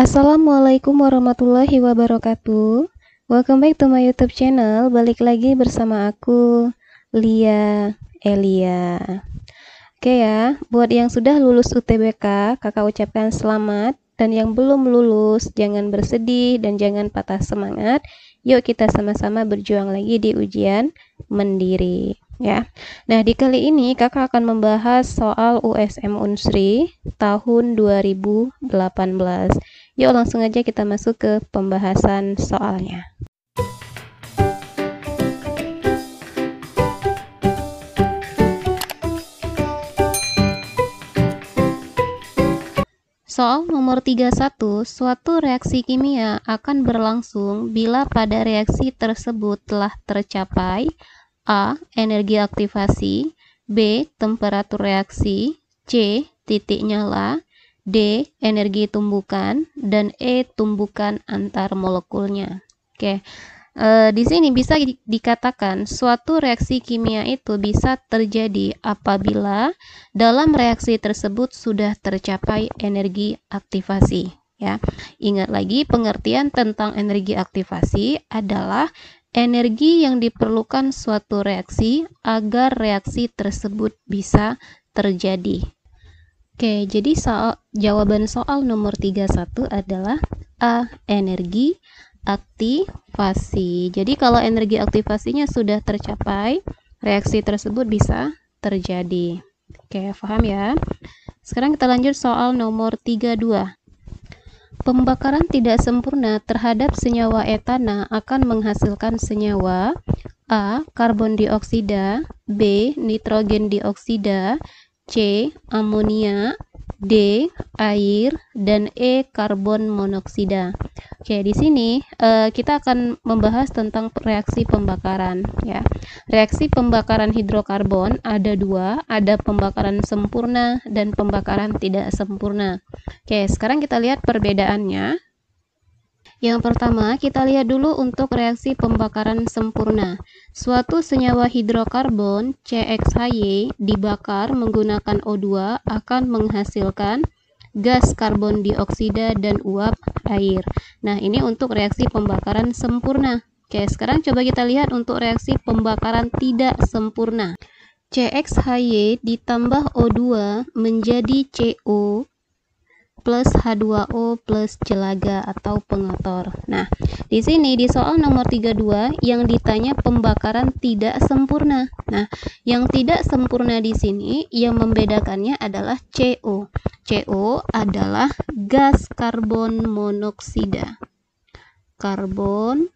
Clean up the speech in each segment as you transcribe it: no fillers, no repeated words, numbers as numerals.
Assalamualaikum warahmatullahi wabarakatuh. Welcome back to my YouTube channel. Balik lagi bersama aku, Lia Elia. Oke ya, buat yang sudah lulus UTBK, kakak ucapkan selamat. Dan yang belum lulus, jangan bersedih dan jangan patah semangat. Yuk kita sama-sama berjuang lagi di ujian mandiri. Ya. Nah, di kali ini kakak akan membahas soal USM Unsri tahun 2018. Yuk langsung aja kita masuk ke pembahasan soalnya. Soal nomor 31, suatu reaksi kimia akan berlangsung bila pada reaksi tersebut telah tercapai A. Energi aktivasi, B. Temperatur reaksi, C. Titik nyala, D. Energi tumbukan, dan E. Tumbukan antar molekulnya. Oke, di sini bisa dikatakan suatu reaksi kimia itu bisa terjadi apabila dalam reaksi tersebut sudah tercapai energi aktivasi. Ya, ingat lagi pengertian tentang energi aktivasi adalah energi yang diperlukan suatu reaksi agar reaksi tersebut bisa terjadi. Oke, jadi jawaban soal nomor 31 adalah A. Energi aktivasi. Jadi kalau energi aktivasinya sudah tercapai, reaksi tersebut bisa terjadi. Oke, paham ya? Sekarang kita lanjut soal nomor 32. Pembakaran tidak sempurna terhadap senyawa etana akan menghasilkan senyawa A. Karbon dioksida, B. Nitrogen dioksida, C. Amonia, D. Air, dan E. Karbon monoksida. Oke, di sini kita akan membahas tentang reaksi pembakaran. Ya, reaksi pembakaran hidrokarbon ada dua, ada pembakaran sempurna dan pembakaran tidak sempurna. Oke, sekarang kita lihat perbedaannya. Yang pertama, kita lihat dulu untuk reaksi pembakaran sempurna. Suatu senyawa hidrokarbon CXHY dibakar menggunakan O2 akan menghasilkan gas karbon dioksida dan uap air. Nah, ini untuk reaksi pembakaran sempurna. Oke, sekarang coba kita lihat untuk reaksi pembakaran tidak sempurna. CXHY ditambah O2 menjadi CO plus H2O plus jelaga atau pengotor. Nah, di sini di soal nomor 32 yang ditanya pembakaran tidak sempurna. Nah, yang tidak sempurna di sini yang membedakannya adalah CO. CO adalah gas karbon monoksida. Karbon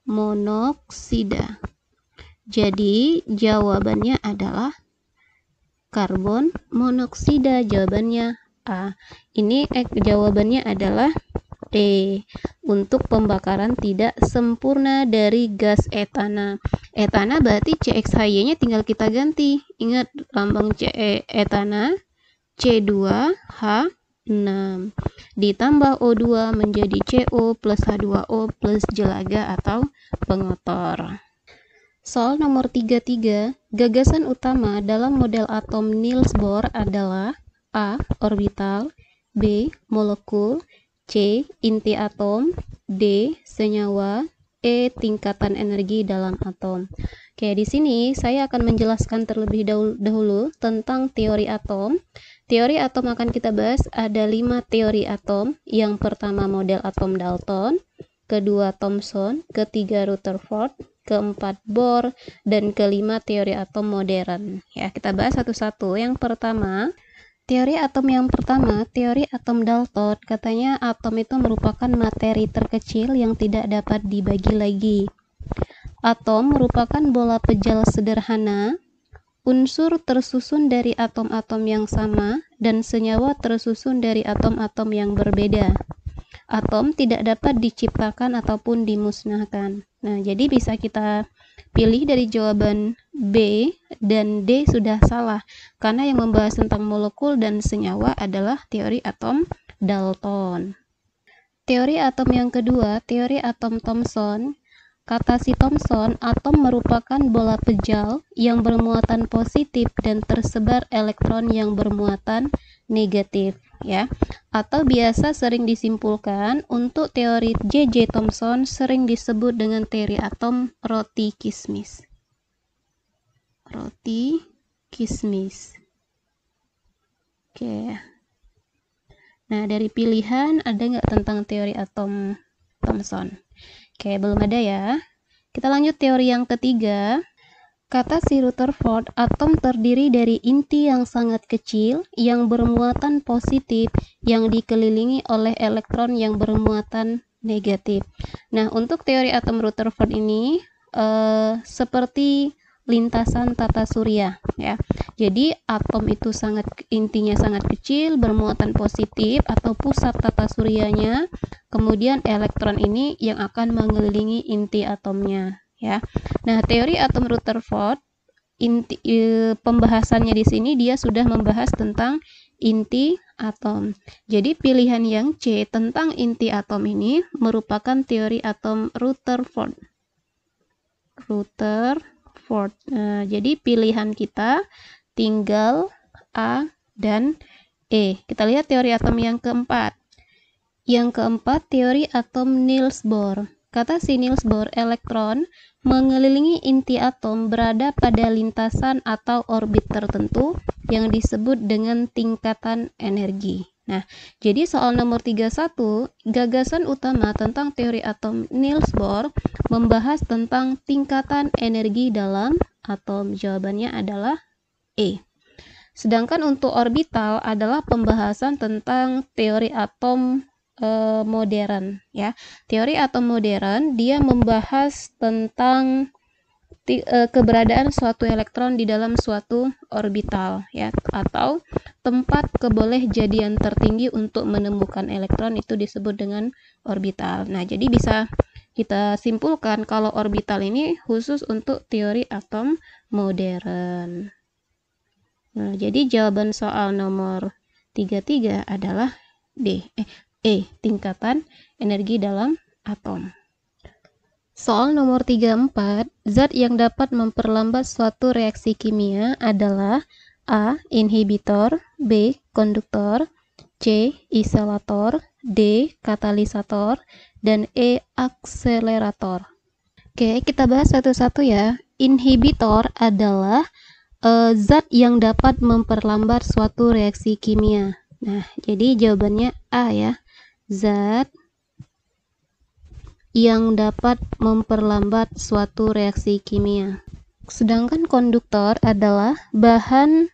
monoksida. Jadi, jawabannya adalah karbon monoksida. Jawabannya A. Ini jawabannya adalah E. Untuk pembakaran tidak sempurna dari gas etana. Etana berarti CXHY-nya tinggal kita ganti. Ingat lambang etana C2H6 ditambah O2 menjadi CO plus H2O plus jelaga atau pengotor. Soal nomor 33, gagasan utama dalam model atom Niels Bohr adalah A. Orbital, B. Molekul, C. Inti atom, D. Senyawa, E. Tingkatan energi dalam atom. Oke, di sini saya akan menjelaskan terlebih dahulu tentang teori atom. Teori atom akan kita bahas ada 5 teori atom. Yang pertama model atom Dalton, kedua Thomson, ketiga Rutherford, keempat Bohr, dan kelima teori atom modern. Ya, kita bahas satu-satu. Yang pertama, teori atom yang pertama, teori atom Dalton, katanya atom itu merupakan materi terkecil yang tidak dapat dibagi lagi. Atom merupakan bola pejal sederhana, unsur tersusun dari atom-atom yang sama, dan senyawa tersusun dari atom-atom yang berbeda. Atom tidak dapat diciptakan ataupun dimusnahkan. Nah, jadi bisa kita pilih dari jawaban B dan D sudah salah, karena yang membahas tentang molekul dan senyawa adalah teori atom Dalton. Teori atom yang kedua, teori atom Thomson. Kata si Thomson, atom merupakan bola pejal yang bermuatan positif dan tersebar elektron yang bermuatan negatif. ya. Atau biasa sering disimpulkan untuk teori J.J. Thomson sering disebut dengan teori atom roti kismis. Roti kismis. Oke. Nah, dari pilihan ada nggak tentang teori atom Thomson? Oke, belum ada ya. Kita lanjut teori yang ketiga. Kata si Rutherford, atom terdiri dari inti yang sangat kecil yang bermuatan positif yang dikelilingi oleh elektron yang bermuatan negatif. Nah, untuk teori atom Rutherford ini seperti lintasan tata surya, ya. Jadi atom itu intinya sangat kecil, bermuatan positif atau pusat tata suryanya. Kemudian elektron ini yang akan mengelilingi inti atomnya, ya. Nah, teori atom Rutherford pembahasannya di sini dia sudah membahas tentang inti atom. Jadi pilihan yang C tentang inti atom ini merupakan teori atom Rutherford. Nah, jadi pilihan kita tinggal A dan E. Kita lihat teori atom yang keempat. Yang keempat, teori atom Niels Bohr. Kata si Niels Bohr, elektron mengelilingi inti atom berada pada lintasan atau orbit tertentu yang disebut dengan tingkatan energi. Nah, jadi soal nomor 31, gagasan utama tentang teori atom Niels Bohr membahas tentang tingkatan energi dalam atom. Jawabannya adalah E. Sedangkan untuk orbital adalah pembahasan tentang teori atom modern, ya. Teori atom modern dia membahas tentang keberadaan suatu elektron di dalam suatu orbital, ya, atau tempat kebolehjadian tertinggi untuk menemukan elektron itu disebut dengan orbital. Nah, jadi bisa kita simpulkan kalau orbital ini khusus untuk teori atom modern. Nah, jadi jawaban soal nomor 33 adalah tingkatan energi dalam atom. Soal nomor 34, zat yang dapat memperlambat suatu reaksi kimia adalah A. Inhibitor, B. Konduktor, C. Isolator, D. Katalisator, dan E. Akselerator. Oke, kita bahas satu-satu ya. Inhibitor adalah zat yang dapat memperlambat suatu reaksi kimia. Nah, jadi jawabannya A ya. Zat yang dapat memperlambat suatu reaksi kimia. Sedangkan konduktor adalah bahan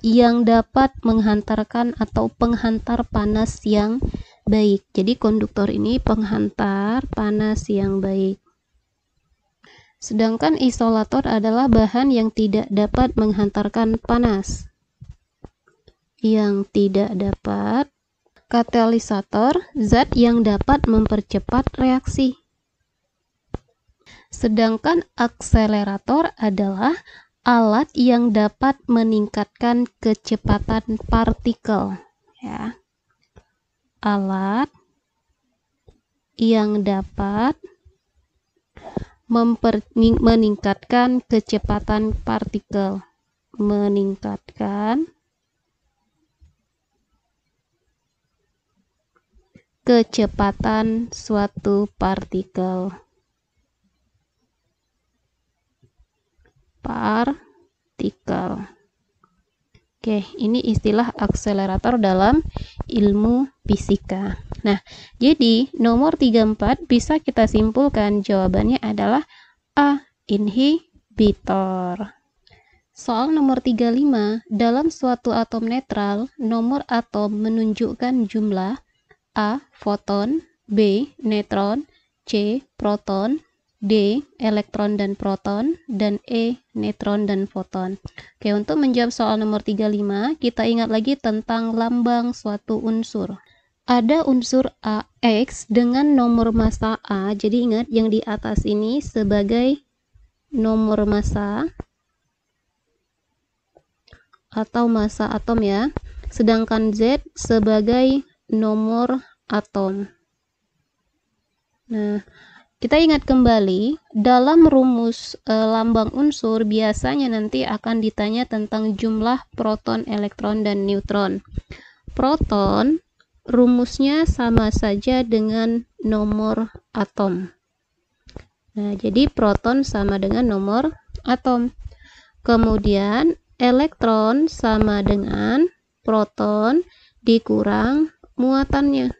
yang dapat menghantarkan atau penghantar panas yang baik. Jadi konduktor ini penghantar panas yang baik. Sedangkan isolator adalah bahan yang tidak dapat menghantarkan panas. Yang tidak dapat. Katalisator, zat yang dapat mempercepat reaksi. Sedangkan akselerator adalah alat yang dapat meningkatkan kecepatan partikel, ya. Alat yang dapat meningkatkan kecepatan partikel. Meningkatkan kecepatan suatu partikel. Oke, ini istilah akselerator dalam ilmu fisika. Nah, jadi nomor 34 bisa kita simpulkan jawabannya adalah A. Inhibitor. Soal nomor 35, dalam suatu atom netral, nomor atom menunjukkan jumlah A. Foton, B. Neutron, C. Proton, D. Elektron dan proton, dan E. Neutron dan foton. Oke, untuk menjawab soal nomor 35, kita ingat lagi tentang lambang suatu unsur. Ada unsur X dengan nomor massa A, jadi ingat yang di atas ini sebagai nomor massa atau massa atom ya, sedangkan Z sebagai nomor atom. Nah, kita ingat kembali dalam rumus lambang unsur biasanya nanti akan ditanya tentang jumlah proton, elektron, dan neutron. proton rumusnya sama saja dengan nomor atom. Nah, jadi proton sama dengan nomor atom. Kemudian elektron sama dengan proton dikurang muatannya.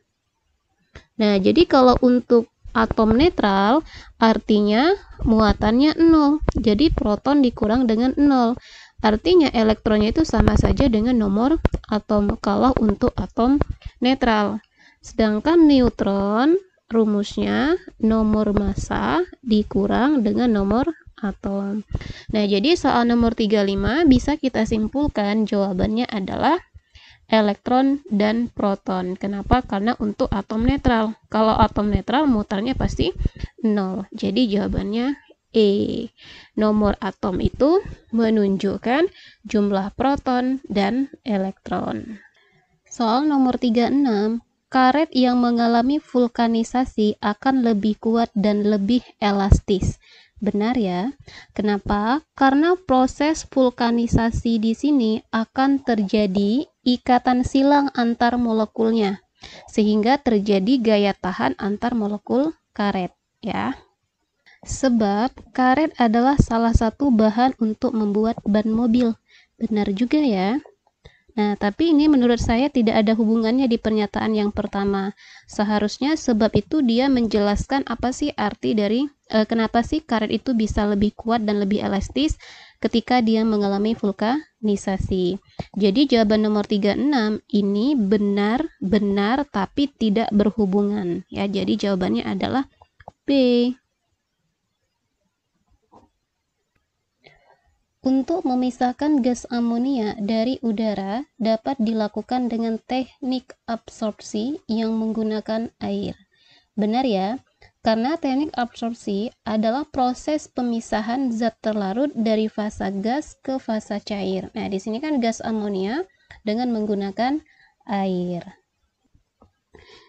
Nah, jadi kalau untuk atom netral artinya muatannya 0. Jadi proton dikurang dengan 0. Artinya elektronnya itu sama saja dengan nomor atom kalau untuk atom netral. Sedangkan neutron rumusnya nomor massa dikurang dengan nomor atom. Nah, jadi soal nomor 35 bisa kita simpulkan jawabannya adalah elektron dan proton. Kenapa? Karena untuk atom netral. Kalau atom netral mutarnya pasti 0. Jadi jawabannya E. Nomor atom itu menunjukkan jumlah proton dan elektron. Soal nomor 36. Karet yang mengalami vulkanisasi akan lebih kuat dan lebih elastis. Benar ya. Kenapa? Karena proses vulkanisasi di sini akan terjadi ikatan silang antar molekulnya, sehingga terjadi gaya tahan antar molekul karet ya. Sebab karet adalah salah satu bahan untuk membuat ban mobil. Benar juga ya. Nah, tapi ini menurut saya tidak ada hubungannya di pernyataan yang pertama. Seharusnya sebab itu dia menjelaskan apa sih arti dari kenapa sih karet itu bisa lebih kuat dan lebih elastis ketika dia mengalami vulkanisasi. Jadi jawaban nomor 36 ini benar tapi tidak berhubungan ya. Jadi jawabannya adalah B. Untuk memisahkan gas amonia dari udara dapat dilakukan dengan teknik absorpsi yang menggunakan air. Benar ya? Karena teknik absorpsi adalah proses pemisahan zat terlarut dari fasa gas ke fasa cair. Nah, di sini kan gas amonia dengan menggunakan air.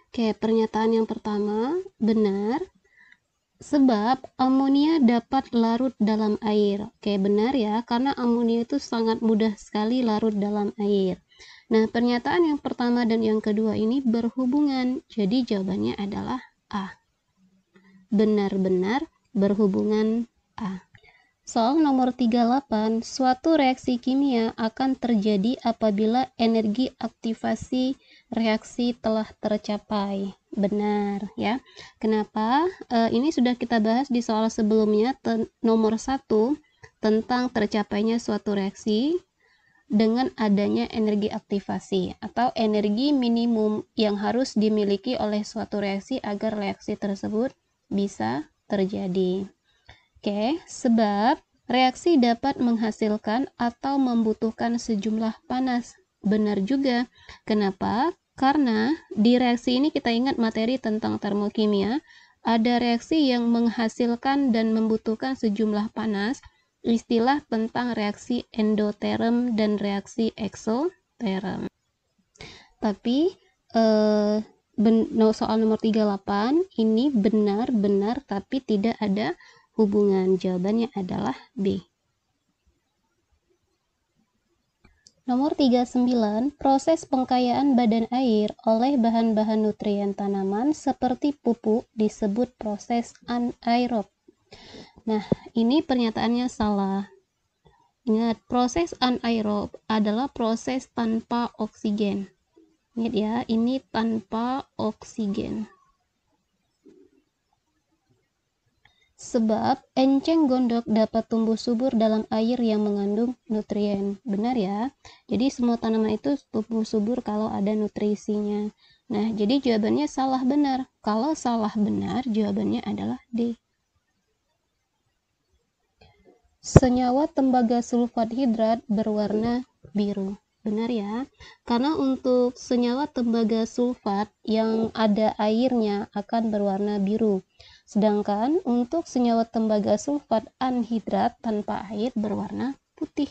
Oke, pernyataan yang pertama benar. Sebab amonia dapat larut dalam air. Oke, benar ya, karena amonia itu sangat mudah sekali larut dalam air. Nah, pernyataan yang pertama dan yang kedua ini berhubungan. Jadi jawabannya adalah A. Benar-benar berhubungan A. Soal nomor 38, suatu reaksi kimia akan terjadi apabila energi aktivasi reaksi telah tercapai. Benar ya. Kenapa? Ini sudah kita bahas di soal sebelumnya, nomor 1, tentang tercapainya suatu reaksi dengan adanya energi aktivasi atau energi minimum yang harus dimiliki oleh suatu reaksi agar reaksi tersebut bisa terjadi. Oke, sebab reaksi dapat menghasilkan atau membutuhkan sejumlah panas. Benar juga. Kenapa? Karena di reaksi ini kita ingat materi tentang termokimia, ada reaksi yang menghasilkan dan membutuhkan sejumlah panas, istilah tentang reaksi endoterm dan reaksi eksoterm. Tapi soal nomor 38 ini benar-benar tapi tidak ada hubungan. Jawabannya adalah B. Nomor 39, proses pengkayaan badan air oleh bahan-bahan nutrien tanaman seperti pupuk disebut proses anaerob. Nah, ini pernyataannya salah. Ingat, proses anaerob adalah proses tanpa oksigen. Ingat ya, ini tanpa oksigen. Sebab enceng gondok dapat tumbuh subur dalam air yang mengandung nutrien. Benar ya? Jadi semua tanaman itu tumbuh subur kalau ada nutrisinya. Nah, jadi jawabannya salah benar. Kalau salah benar, jawabannya adalah D. Senyawa tembaga sulfat hidrat berwarna biru. Benar ya? Karena untuk senyawa tembaga sulfat yang ada airnya akan berwarna biru. Sedangkan untuk senyawa tembaga sulfat anhidrat tanpa air berwarna putih.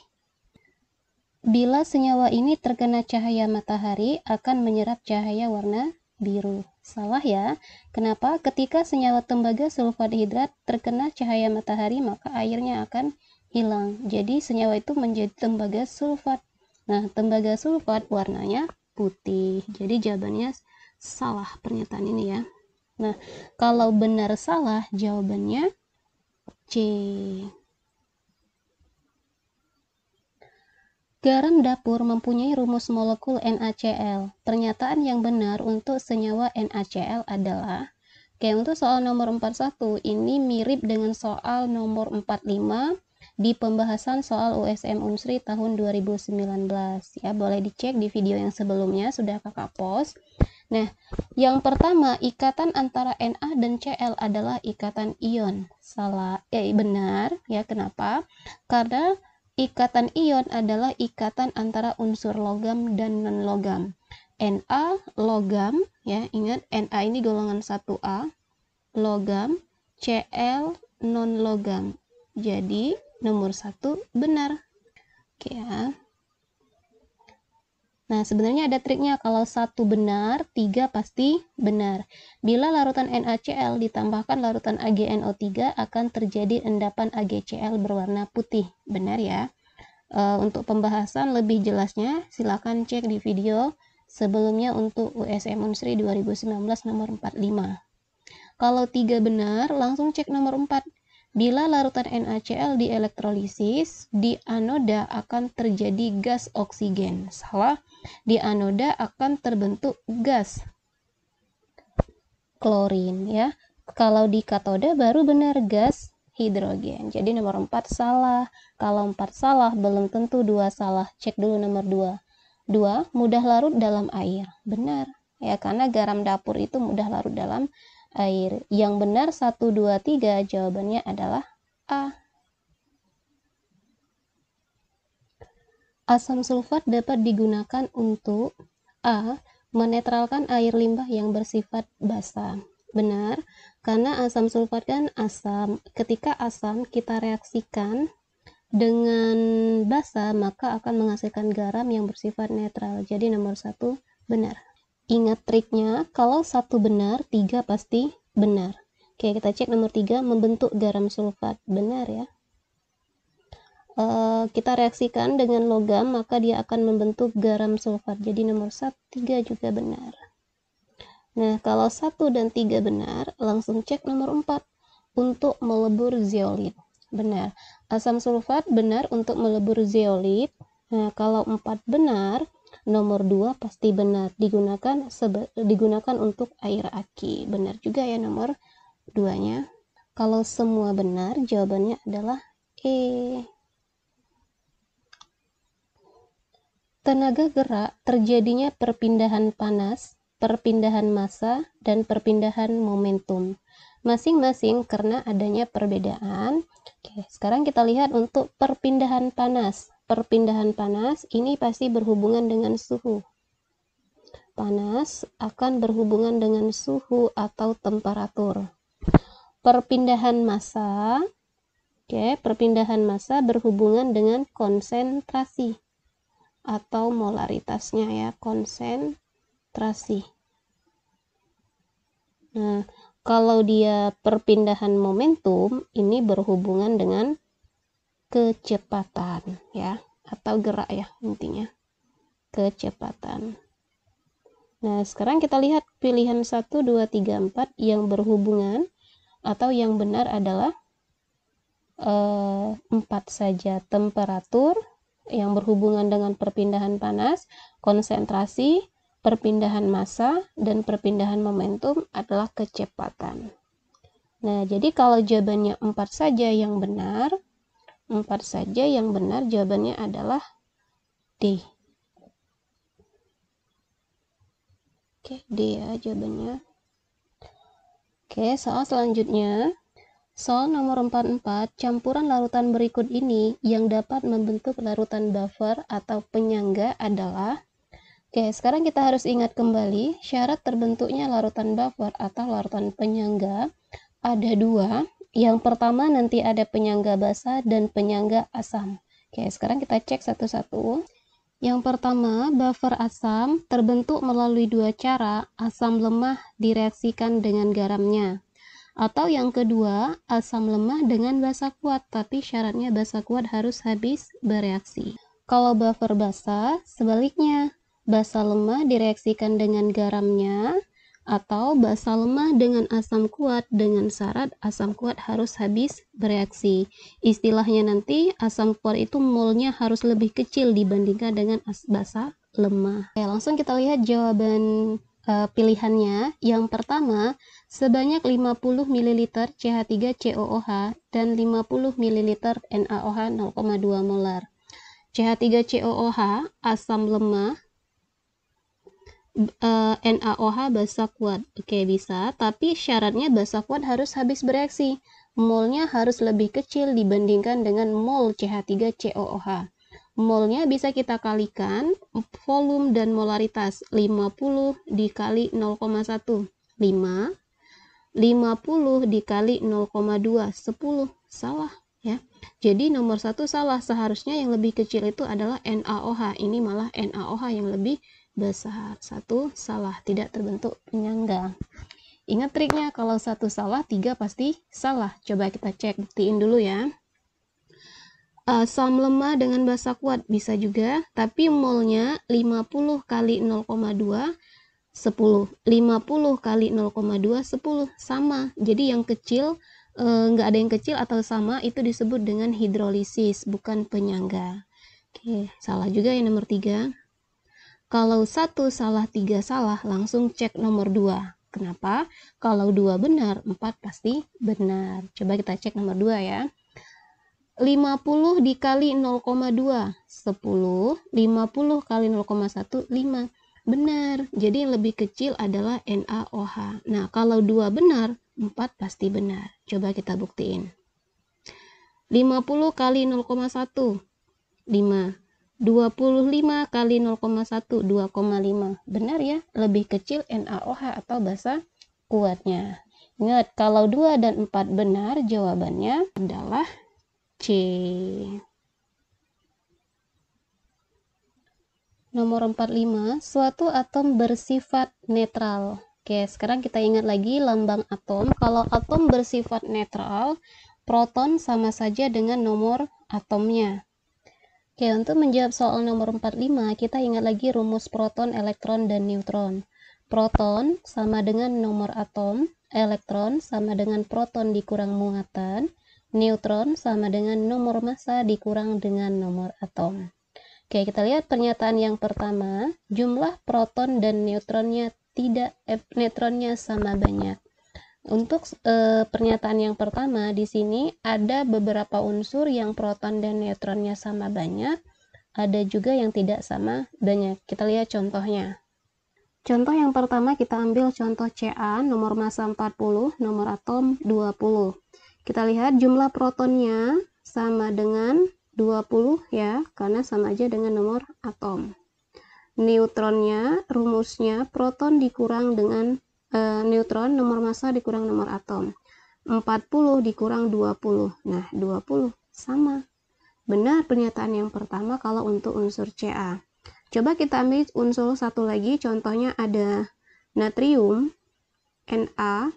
Bila senyawa ini terkena cahaya matahari akan menyerap cahaya warna biru. Salah ya. Kenapa? Ketika senyawa tembaga sulfat hidrat terkena cahaya matahari maka airnya akan hilang. Jadi senyawa itu menjadi tembaga sulfat. Nah, tembaga sulfat warnanya putih. Jadi jawabannya salah pernyataan ini ya. Nah, kalau benar salah jawabannya C. Garam dapur mempunyai rumus molekul NaCl. Pernyataan yang benar untuk senyawa NaCl adalah, oke, untuk soal nomor 41 ini mirip dengan soal nomor 45 di pembahasan soal USM Unsri tahun 2019 ya. Boleh dicek di video yang sebelumnya, sudah kakak post. Nah, yang pertama, ikatan antara Na dan Cl adalah ikatan ion. Salah, benar ya. Kenapa? Karena ikatan ion adalah ikatan antara unsur logam dan non-logam. Na logam, ya, ingat Na ini golongan 1A, logam, Cl non-logam. Jadi nomor 1 benar. Oke ya. Nah, sebenarnya ada triknya. Kalau 1 benar, 3 pasti benar. Bila larutan NaCl ditambahkan larutan AgNO3 akan terjadi endapan AgCl berwarna putih. Benar ya. Untuk pembahasan lebih jelasnya silakan cek di video sebelumnya untuk USM Unsri 2019 nomor 45. Kalau 3 benar, langsung cek nomor 4. Bila larutan NaCl dielektrolisis, di anoda akan terjadi gas oksigen. Salah, di anoda akan terbentuk gas klorin ya. Kalau di katoda baru benar gas hidrogen. Jadi nomor 4 salah. Kalau 4 salah, belum tentu 2 salah. Cek dulu nomor 2. 2, mudah larut dalam air. Benar. Ya, karena garam dapur itu mudah larut dalam air. Yang benar 1, 2, 3 jawabannya adalah A. Asam sulfat dapat digunakan untuk A. Menetralkan air limbah yang bersifat basa. Benar, karena asam sulfat kan asam. Ketika asam kita reaksikan dengan basa, maka akan menghasilkan garam yang bersifat netral. Jadi nomor 1 benar. Ingat triknya, kalau 1 benar, 3 pasti benar. Oke, kita cek nomor 3, membentuk garam sulfat. Benar ya. Kita reaksikan dengan logam, maka dia akan membentuk garam sulfat. Jadi nomor 3 juga benar. Nah, kalau 1 dan 3 benar, langsung cek nomor 4, untuk melebur zeolit. Benar. Asam sulfat benar untuk melebur zeolit. Nah, kalau 4 benar, nomor 2 pasti benar, digunakan untuk air aki. Benar juga ya nomor 2-nya. Kalau semua benar, jawabannya adalah E. Tenaga gerak terjadinya perpindahan panas, perpindahan massa, dan perpindahan momentum. Masing-masing karena adanya perbedaan. Oke, sekarang kita lihat untuk perpindahan panas. Perpindahan panas ini pasti berhubungan dengan suhu. Panas akan berhubungan dengan suhu atau temperatur. Perpindahan massa, perpindahan massa berhubungan dengan konsentrasi atau molaritasnya ya, konsentrasi. Nah, kalau dia perpindahan momentum, ini berhubungan dengan kecepatan ya, atau gerak ya, intinya kecepatan. Nah, sekarang kita lihat pilihan 1, 2, 3, 4 yang berhubungan atau yang benar adalah 4 saja. Temperatur yang berhubungan dengan perpindahan panas, konsentrasi, perpindahan massa, dan perpindahan momentum adalah kecepatan. Nah, jadi kalau jawabannya 4 saja yang benar, 4 saja yang benar jawabannya adalah D. Oke, D ya jawabannya. Oke, soal selanjutnya. Soal nomor 44, campuran larutan berikut ini yang dapat membentuk larutan buffer atau penyangga adalah. Oke, sekarang kita harus ingat kembali syarat terbentuknya larutan buffer atau larutan penyangga ada 2. Yang pertama nanti ada penyangga basa dan penyangga asam. Oke, sekarang kita cek satu-satu. Yang pertama, buffer asam terbentuk melalui 2 cara, asam lemah direaksikan dengan garamnya. Atau yang kedua, asam lemah dengan basa kuat, tapi syaratnya basa kuat harus habis bereaksi. Kalau buffer basa, sebaliknya, basa lemah direaksikan dengan garamnya, atau basa lemah dengan asam kuat dengan syarat asam kuat harus habis bereaksi. Istilahnya nanti asam kuat itu molnya harus lebih kecil dibandingkan dengan basa lemah. Oke, langsung kita lihat jawaban pilihannya. Yang pertama, sebanyak 50 ml CH3COOH dan 50 ml NaOH 0,2 molar. CH3COOH asam lemah, NaOH basa kuat. Oke, bisa, tapi syaratnya basa kuat harus habis bereaksi. Molnya harus lebih kecil dibandingkan dengan mol CH3COOH. Molnya bisa kita kalikan volume dan molaritas. 50 dikali 0,1, 5. 50 dikali 0,2, 10. Salah ya. Jadi nomor 1 salah. Seharusnya yang lebih kecil itu adalah NaOH. Ini malah NaOH yang lebih besar. 1 salah, tidak terbentuk penyangga. Ingat triknya, kalau 1 salah, 3 pasti salah. Coba kita cek, buktiin dulu ya. Asam lemah dengan basa kuat bisa juga, tapi molnya 50 kali 0,2 10. 50 kali 0,2 10 sama. Jadi yang kecil nggak ada yang kecil atau sama itu disebut dengan hidrolisis, bukan penyangga. Oke, salah juga yang nomor 3. Kalau 1 salah 3 salah, langsung cek nomor 2. Kenapa? Kalau 2 benar, 4 pasti benar. Coba kita cek nomor 2 ya. 50 dikali 0,2 10, 50 kali 0,1 5. Benar. Jadi yang lebih kecil adalah NaOH. Nah, kalau 2 benar, 4 pasti benar. Coba kita buktiin. 50 kali 0,1 5. 25 kali 0,1 2,5. Benar ya, lebih kecil NaOH atau basa kuatnya. Ingat, kalau 2 dan 4 benar, jawabannya adalah C. Nomor 45, suatu atom bersifat netral. Oke, sekarang kita ingat lagi lambang atom. Kalau atom bersifat netral, proton sama saja dengan nomor atomnya. Oke, untuk menjawab soal nomor 45, kita ingat lagi rumus proton, elektron, dan neutron. Proton sama dengan nomor atom, elektron sama dengan proton dikurang muatan, neutron sama dengan nomor massa dikurang dengan nomor atom. Oke, kita lihat pernyataan yang pertama, jumlah proton dan neutronnya neutronnya sama banyak. Untuk pernyataan yang pertama, di sini ada beberapa unsur yang proton dan neutronnya sama banyak, ada juga yang tidak sama banyak. Kita lihat contohnya. Contoh yang pertama kita ambil contoh Ca, nomor massa 40, nomor atom 20. Kita lihat jumlah protonnya sama dengan 20 ya, karena sama aja dengan nomor atom. Neutronnya, rumusnya proton dikurang dengan neutron, nomor massa dikurang nomor atom. 40 dikurang 20. Nah, 20 sama. Benar pernyataan yang pertama kalau untuk unsur Ca. Coba kita ambil unsur satu lagi, contohnya ada natrium, Na,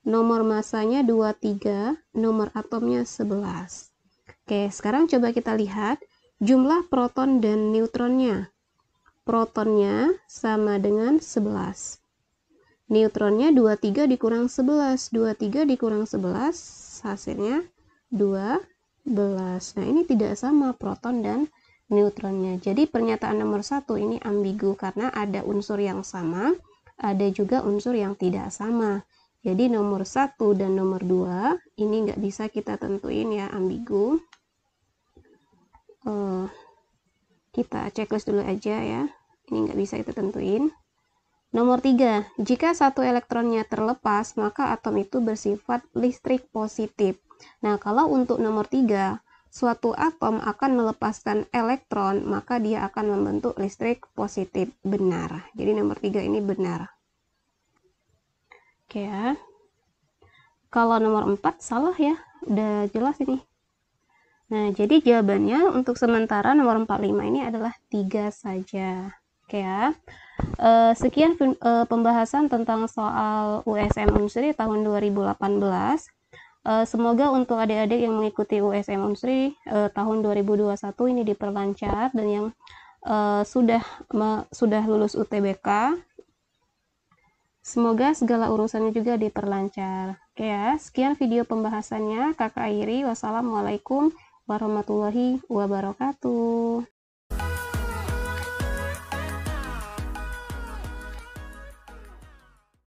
nomor massanya 23, nomor atomnya 11. Oke, sekarang coba kita lihat jumlah proton dan neutronnya. Protonnya sama dengan 11. Neutronnya 23 dikurang 11. 23 dikurang 11, hasilnya 12. Nah, ini tidak sama proton dan neutronnya. Jadi pernyataan nomor 1 ini ambigu karena ada unsur yang sama, ada juga unsur yang tidak sama. Jadi nomor 1 dan nomor 2 ini nggak bisa kita tentuin ya, ambigu. Kita checklist dulu aja ya. Ini nggak bisa kita tentuin. Nomor 3, jika satu elektronnya terlepas, maka atom itu bersifat listrik positif. Nah, kalau untuk nomor 3, suatu atom akan melepaskan elektron, maka dia akan membentuk listrik positif. Benar. Jadi nomor 3 ini benar. Oke ya. Kalau nomor 4 salah ya, udah jelas ini. Nah, jadi jawabannya untuk sementara nomor 45 ini adalah 3 saja. Oke ya. Sekian pembahasan tentang soal USM Unsri tahun 2018. Semoga untuk adik-adik yang mengikuti USM Unsri tahun 2021 ini diperlancar, dan yang sudah lulus UTBK. Semoga segala urusannya juga diperlancar. Oke ya, sekian video pembahasannya Kakak Airi. Wassalamualaikum warahmatullahi wabarakatuh.